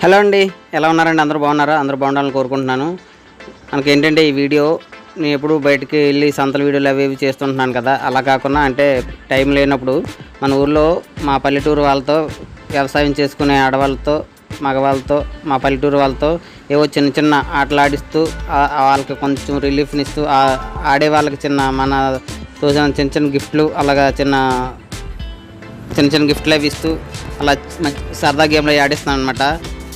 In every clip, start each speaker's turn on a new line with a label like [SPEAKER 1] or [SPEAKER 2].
[SPEAKER 1] Hello అండి, ఎలా ఉన్నారండి? అందరూ బాగున్నారా? అందరూ బాగుండాలని కోరుకుంటున్నాను. మనకి ఏంటంటే ఈ వీడియో నేను ఎప్పుడు బయటికి వెళ్ళి సంతల వీడియోలు అవి ఇవి చేస్తుంటున్నాను కదా, అలా కాకుండా అంటే టైం లేనప్పుడు మన ఊర్లో మా పల్లెటూరు వాళ్ళతో, వ్యవసాయం చేసుకునే ఆడవాళ్ళతో, మగవాళ్ళతో, మా పల్లెటూరు వాళ్ళతో ఏవో చిన్న చిన్న ఆటలు ఆడిస్తూ వాళ్ళకి కొంచెం రిలీఫ్నిస్తూ ఆడే వాళ్ళకి మన చిన్న చిన్న గిఫ్ట్లు, అలాగా చిన్న గిఫ్ట్లు అవి ఇస్తూ అలా సరదా గేమ్లో ఆడిస్తున్నాను అనమాట.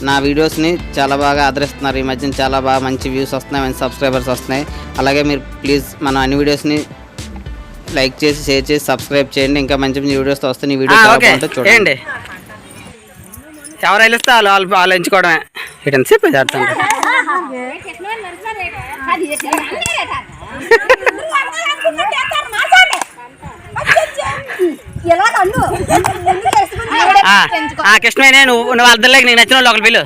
[SPEAKER 1] నా వీడియోస్ని చాలా బాగా ఆదరిస్తున్నారు. ఈ మధ్యన చాలా బాగా మంచి వ్యూస్ వస్తున్నాయి, మంచి సబ్స్క్రైబర్స్ వస్తున్నాయి. అలాగే మీరు ప్లీజ్ మన అన్ని వీడియోస్ని లైక్ చేసి, షేర్ చేసి, సబ్స్క్రైబ్ చేయండి. ఇంకా మంచి మంచి వీడియోస్తో వస్తే ఈ వీడియో చూడండి. ఎవరు వెళ్ళిస్తే వాళ్ళు ఎంచుకోవడమే. ఇటెంతసేపు ఆడుతుంది. కృష్ణమే, నువ్వు అర్థంలేక నీకు నచ్చిన వాళ్ళు ఒకరు పిలు.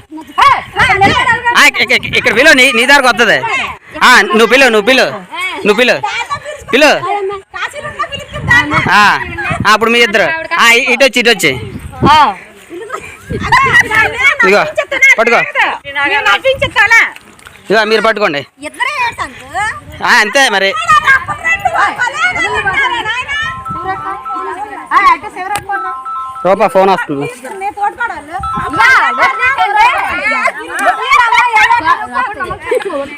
[SPEAKER 1] ఇక్కడ పిలు, నీ దారికి వస్తుంది. నువ్వు పిలు. అప్పుడు మీ ఇద్దరు ఇటు వచ్చి ఇగో పట్టుకో, ఇగో మీరు పట్టుకోండి. అంతే మరి. రూపా ఫోన్ వస్తుంది.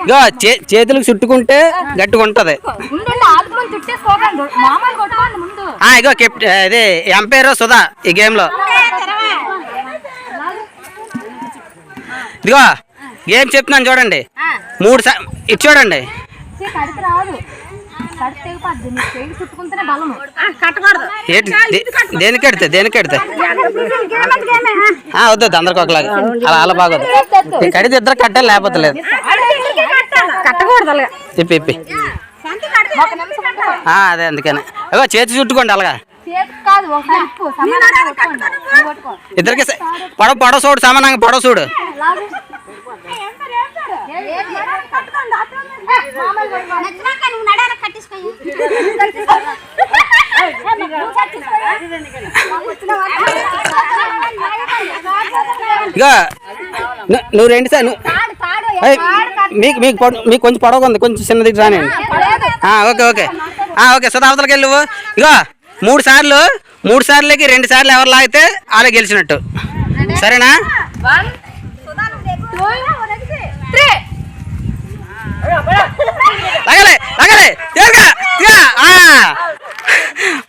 [SPEAKER 1] ఇగో చేతులకు చుట్టుకుంటే గట్టిగా ఉంటది. ఇగో అదే ఎంపైర్ సుధా ఈ గేమ్ లో. ఇదిగో గేమ్ చెప్తున్నాను చూడండి. 3 ఇటు చూడండి. దేనికి కడితే వద్దు, అందరికి ఒకలాగా అలా బాగోదు. కడితే ఇద్దరు కట్టాలి, లేకపోతే లేదు. ఇప్పి అదే అందుకని అగో చేతి చుట్టుకోండి అలాగా. ఇద్దరికి పొడవ చూడు, సమానంగా పొడవ చూడు. ఇక నువ్వు 2 సార్లు మీకు కొంచెం పొడవుగా ఉంది, కొంచెం చిన్నది రానండి. ఓకే సుధా అవతలకి వెళ్ళు. ఇగో 3 సార్లకి 2 సార్లు ఎవరు లాగితే వాళ్ళే గెలిచినట్టు. సరేనా?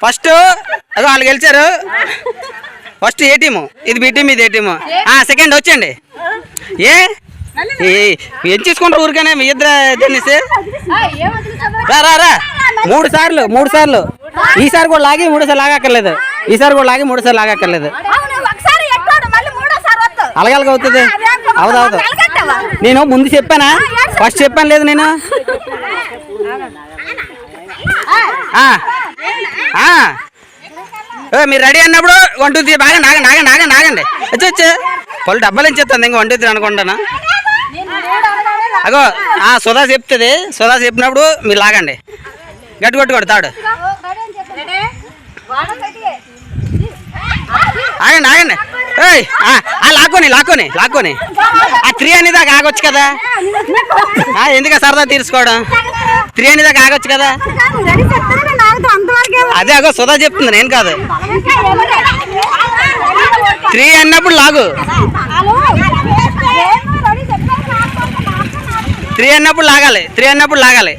[SPEAKER 1] ఫస్ట్ అదో వాళ్ళు గెలిచారు. ఫస్ట్ ఏ టీము? ఇది బి టీమ్, ఇది ఏ టీము. సెకండ్ వచ్చండి. ఏం చేసుకుంటారు ఊరికనే మీ ఇద్దరు తెలిసి. రా 3 సార్లు. ఈసారి కూడా లాగి 3 సార్లు లాగక్కర్లేదు. అలాగలగా అవుతుంది. అవుదవుదు. నేను ముందు చెప్పానా? ఫస్ట్ చెప్పాను లేదు నేను. మీరు రెడీ అన్నప్పుడు 1 2 3 బాగా నాగండి. వచ్చి పళ్ళు డబ్బాలు ఏం చెప్తాను, ఇంకా 1 2 3 అనుకుంటాను. అగో సుధా చెప్తుంది. సుధా చెప్పినప్పుడు మీరు లాగండి. గట్టి కొట్టుకోడు తాడు. ఆగండి. లాక్కొని 3 అనేదాకా ఆగొచ్చు కదా. ఎందుక సరదా తీర్చుకోవడం? 3 అనేదాకా ఆగొచ్చు కదా. అదే అగో సుధా చెప్తుంది, నేను కాదు. 3 అన్నప్పుడు లాగు. 3 అన్నప్పుడు లాగాలి.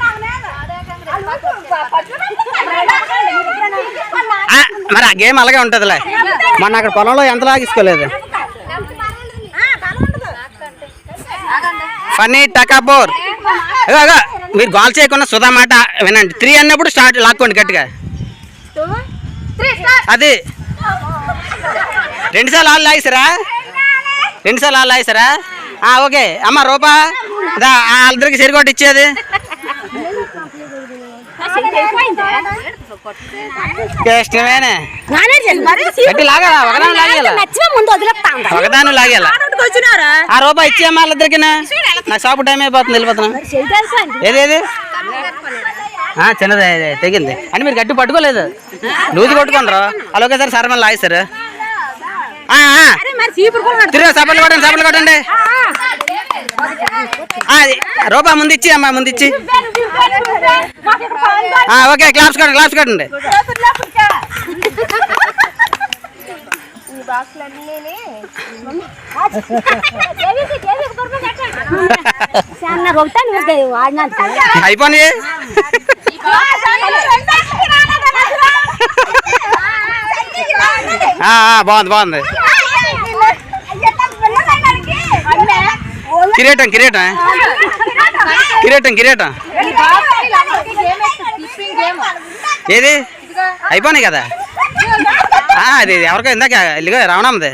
[SPEAKER 1] మరి ఆ గేమ్ అలాగే ఉంటుందిలే. మొన్న అక్కడ పొలంలో ఎంత లాగేసుకోలేదు. ఫన్నీ టకాబోర్. మీరు గోల్ చేయకుండా సుధా మాట వినండి. 3 అన్నప్పుడు స్టార్ట్ లాక్కోండి గట్టిగా. అది 2 సార్లు వాళ్ళు లాగేసారా? ఓకే అమ్మ రూపా వాళ్ళిద్దరికి సరికొట్టి ఇచ్చేది. ఇష్టమేనే ఒకదాని లాగేలా. ఆ రూపాయి ఇచ్చేయమ్మా వాళ్ళిద్దరికి. నాకు షాపు టైం అయిపోతుంది, వెళ్ళిపోతున్నా. ఏదేది చిన్నది తెగింది అని మీరు గట్టి పట్టుకోలేదు. లూజు కొట్టుకుంటారు. అలా ఒకేసారి సరమని లాగేశారు. తిరుగు సపర్లు కొట్టండి అది రూపా ముందు ఇచ్చి అమ్మా ముందు ఇచ్చి ఓకే క్లాప్స్ కొట్టండి అయిపోయి బాగుంది కిరీటం ఏది అయిపోయినాయి కదా అది ఎవరికో ఇందాక ఇల్లుగా రావణమ్మది